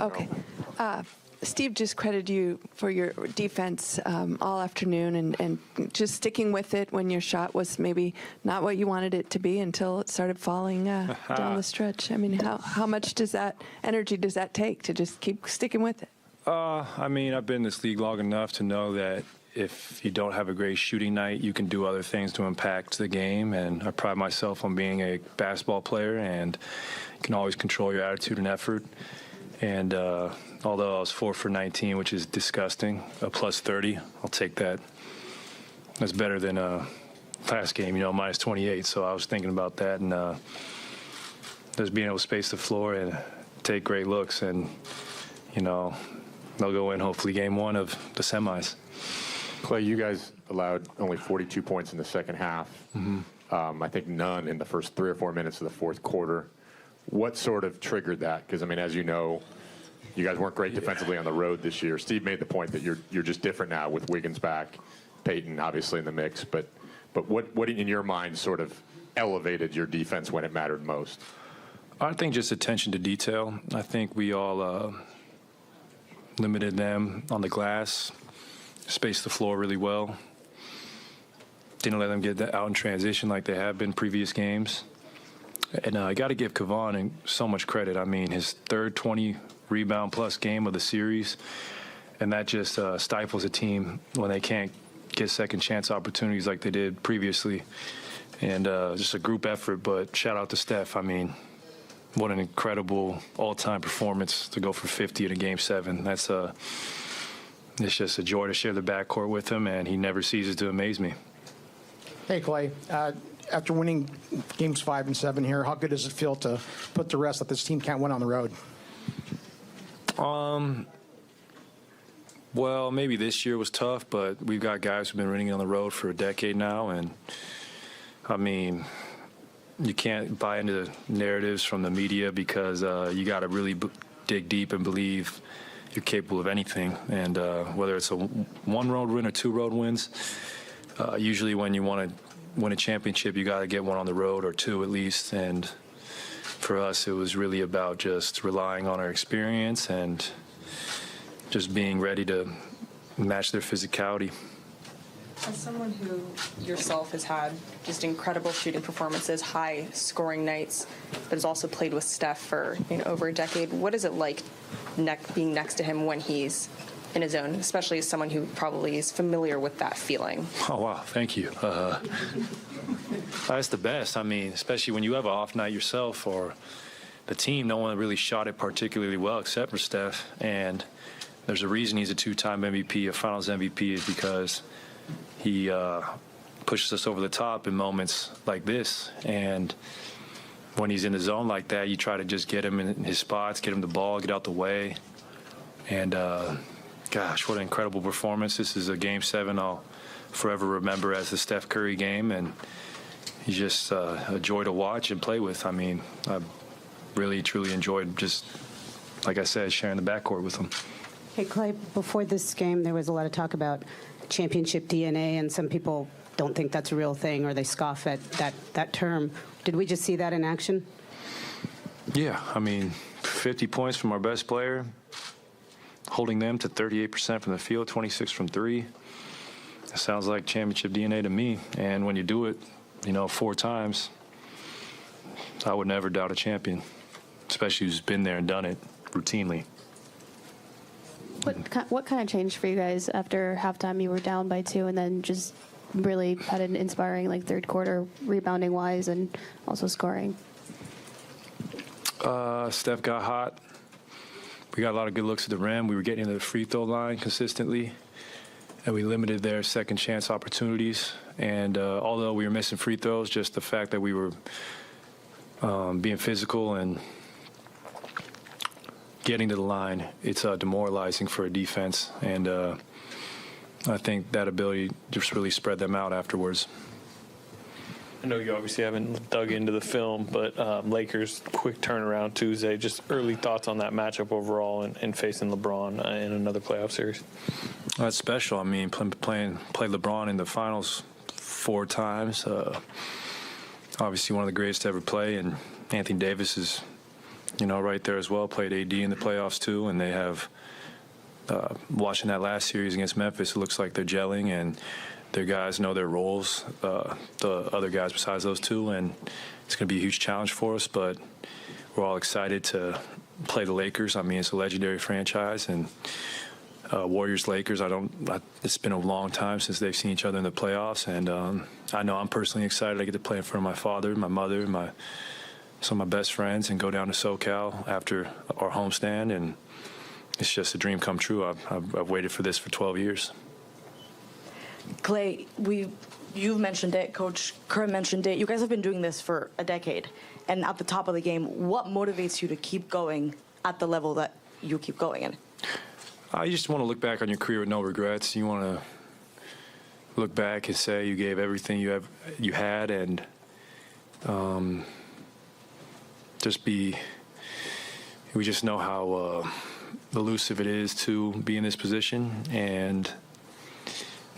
Okay. Steve just credited you for your defense all afternoon and just sticking with it when your shot was maybe not what you wanted it to be until it started falling down the stretch. I mean, how much energy does that take to just keep sticking with it? I mean, I've been in this league long enough to know that if you don't have a great shooting night, you can do other things to impact the game. And I pride myself on being a basketball player, and you can always control your attitude and effort. And although I was 4 for 19, which is disgusting, a plus 30, I'll take that. That's better than last game, minus 28. So I was thinking about that, and just being able to space the floor and take great looks, and they'll go in hopefully game 1 of the semis. Klay, you guys allowed only 42 points in the second half. Mm-hmm. I think none in the first 3 or 4 minutes of the fourth quarter. What sort of triggered that? Because, I mean, as you know, you guys weren't great defensively on the road this year. Steve made the point that you're just different now with Wiggins back, Peyton obviously in the mix. But what in your mind sort of elevated your defense when it mattered most? I think just attention to detail. I think we all limited them on the glass, spaced the floor really well. Didn't let them get that out in transition like they have been previous games. And I got to give Kevon so much credit. I mean, his third 20-rebound-plus game of the series, and that just stifles a team when they can't get second-chance opportunities like they did previously. And just a group effort, but shout out to Steph. I mean, what an incredible all-time performance to go for 50 in a Game 7. It's just a joy to share the backcourt with him, and he never ceases to amaze me. Hey, Klay. After winning games 5 and 7 here, how good does it feel to put to rest that this team can't win on the road? Well, maybe this year was tough, but we've got guys who've been winning on the road for a decade now, and I mean, you can't buy into the narratives from the media because you got to really dig deep and believe you're capable of anything. And whether it's a 1-road win or 2 road wins, usually when you want to win a championship, you got to get 1 on the road or 2 at least. And for us, it was really about just relying on our experience and just being ready to match their physicality. As someone who yourself has had just incredible shooting performances, high scoring nights, but has also played with Steph for over a decade, what is it like being next to him when he's in his zone, especially as someone who probably is familiar with that feeling? Oh, wow. Thank you. That's the best. I mean, especially when you have an off night yourself or the team, no one really shot it particularly well except for Steph. And there's a reason he's a 2-time MVP, a Finals MVP, is because he pushes us over the top in moments like this. And when he's in the zone like that, you try to just get him in his spots, get him the ball, get out the way. And gosh, what an incredible performance. This is a Game 7 I'll forever remember as the Steph Curry game, and he's just a joy to watch and play with. I mean, I really, truly enjoyed just, like I said, sharing the backcourt with him. Hey, Klay, before this game, there was a lot of talk about championship DNA, and some people don't think that's a real thing, or they scoff at that term. Did we just see that in action? Yeah, I mean, 50 points from our best player, holding them to 38% from the field, 26 from 3. It sounds like championship DNA to me. And when you do it, 4 times, I would never doubt a champion, especially who's been there and done it routinely. What kind of changed for you guys after halftime? You were down by 2 and then just really had an inspiring third quarter rebounding wise and also scoring. Steph got hot. We got a lot of good looks at the rim. We were getting to the free throw line consistently, and we limited their second chance opportunities. And although we were missing free throws, just the fact that we were being physical and getting to the line, it's demoralizing for a defense. And I think that ability just really spread them out afterwards. I know you obviously haven't dug into the film, but Lakers quick turnaround Tuesday. Just early thoughts on that matchup overall and facing LeBron in another playoff series. That's special. I mean, played LeBron in the finals 4 times. Obviously one of the greatest to ever play, and Anthony Davis is right there as well. Played AD in the playoffs too, and they have. Watching that last series against Memphis, it looks like they're gelling and their guys know their roles, the other guys besides those two, and it's going to be a huge challenge for us, but we're all excited to play the Lakers. I mean, it's a legendary franchise, and Warriors-Lakers, it's been a long time since they've seen each other in the playoffs, and I know I'm personally excited. I get to play in front of my father, my mother, some of my best friends, and go down to SoCal after our homestand, and it's just a dream come true. I've waited for this for 12 years. Klay, you've mentioned it. Coach Kerr mentioned it. You guys have been doing this for a decade. And at the top of the game, what motivates you to keep going at the level that you keep going in? You just want to look back on your career with no regrets. You want to look back and say you gave everything you had, and we just know how elusive it is to be in this position, and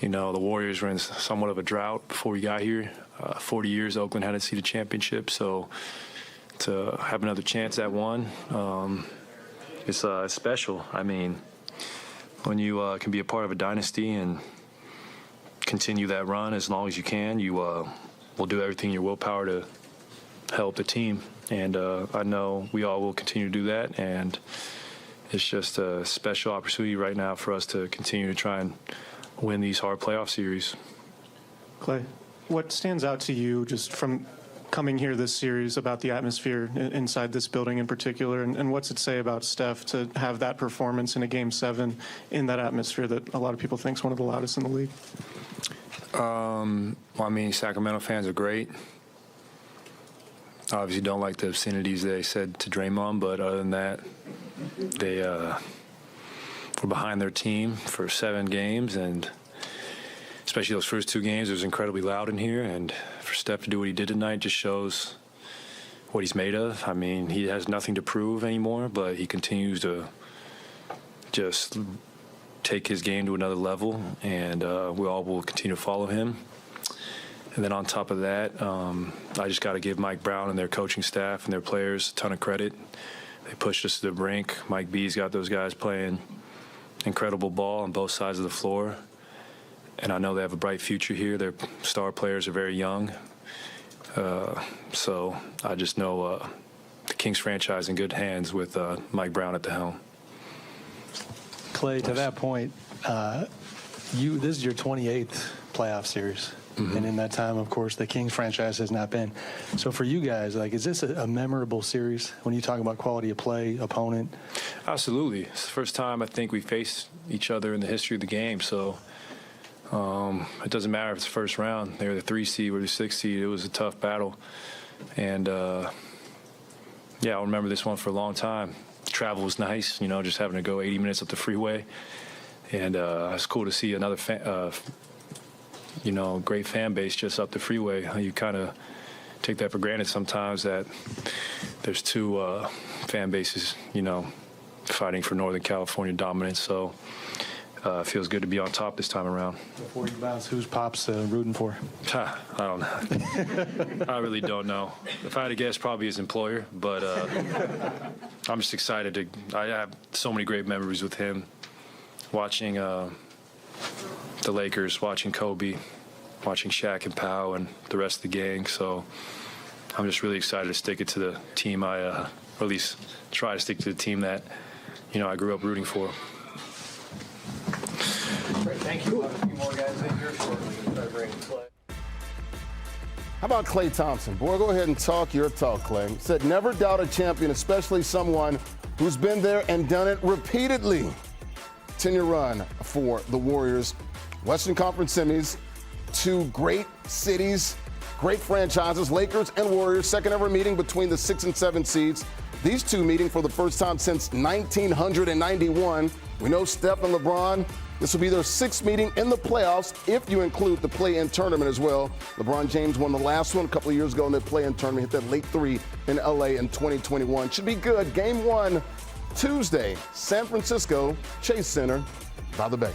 the Warriors were in somewhat of a drought before we got here. 40 years Oakland hadn't seen a championship, so to have another chance at one, it's special. I mean, when you can be a part of a dynasty and continue that run as long as you can, you will do everything in your willpower to help the team, and I know we all will continue to do that, and it's just a special opportunity right now for us to continue to try and win these hard playoff series. Klay, what stands out to you just from coming here this series about the atmosphere inside this building in particular, and what's it say about Steph to have that performance in a Game 7 in that atmosphere that a lot of people think is one of the loudest in the league? Sacramento fans are great. Obviously don't like the obscenities they said to Draymond, but other than that, they were behind their team for 7 games, and especially those first 2 games, it was incredibly loud in here, and for Steph to do what he did tonight just shows what he's made of. I mean, he has nothing to prove anymore, but he continues to just take his game to another level, and we all will continue to follow him. And then on top of that, I just got to give Mike Brown and their coaching staff and their players a ton of credit. They pushed us to the brink. Mike B's got those guys playing incredible ball on both sides of the floor. And I know they have a bright future here. Their star players are very young. So I just know the Kings franchise in good hands with Mike Brown at the helm. Klay, to that point, this is your 28th playoff series. Mm-hmm. And in that time, of course, the Kings franchise has not been. So for you guys, is this a memorable series when you talk about quality of play, opponent? Absolutely. It's the first time I think we faced each other in the history of the game. So it doesn't matter if it's the first round. They were the 3 seed, we're the 6 seed. It was a tough battle. And, I'll remember this one for a long time. Travel was nice, just having to go 80 minutes up the freeway. And it's cool to see another great fan base just up the freeway. You kind of take that for granted sometimes that there's 2 fan bases, fighting for Northern California dominance. So it feels good to be on top this time around. Before you bounce, who's Pops rooting for? I don't know. I really don't know. If I had to guess, probably his employer. But I'm just excited. I have so many great memories with him. Watching the Lakers, watching Kobe, watching Shaq and Pau and the rest of the gang. So I'm just really excited to stick it to the team or at least try to stick to the team that, I grew up rooting for. Great, thank you. A few more guys in here shortly. How about Klay Thompson? Boy, go ahead and talk your talk, Klay. Said never doubt a champion, especially someone who's been there and done it repeatedly. 10-year run for the Warriors. Western Conference semis, 2 great cities, great franchises, Lakers and Warriors, second ever meeting between the 6 and 7 seeds. These 2 meeting for the first time since 1991. We know Steph and LeBron, this will be their 6th meeting in the playoffs if you include the play-in tournament as well. LeBron James won the last one a couple of years ago in the play-in tournament, hit that late 3 in LA in 2021. Should be good. Game 1, Tuesday, San Francisco, Chase Center, by the Bay.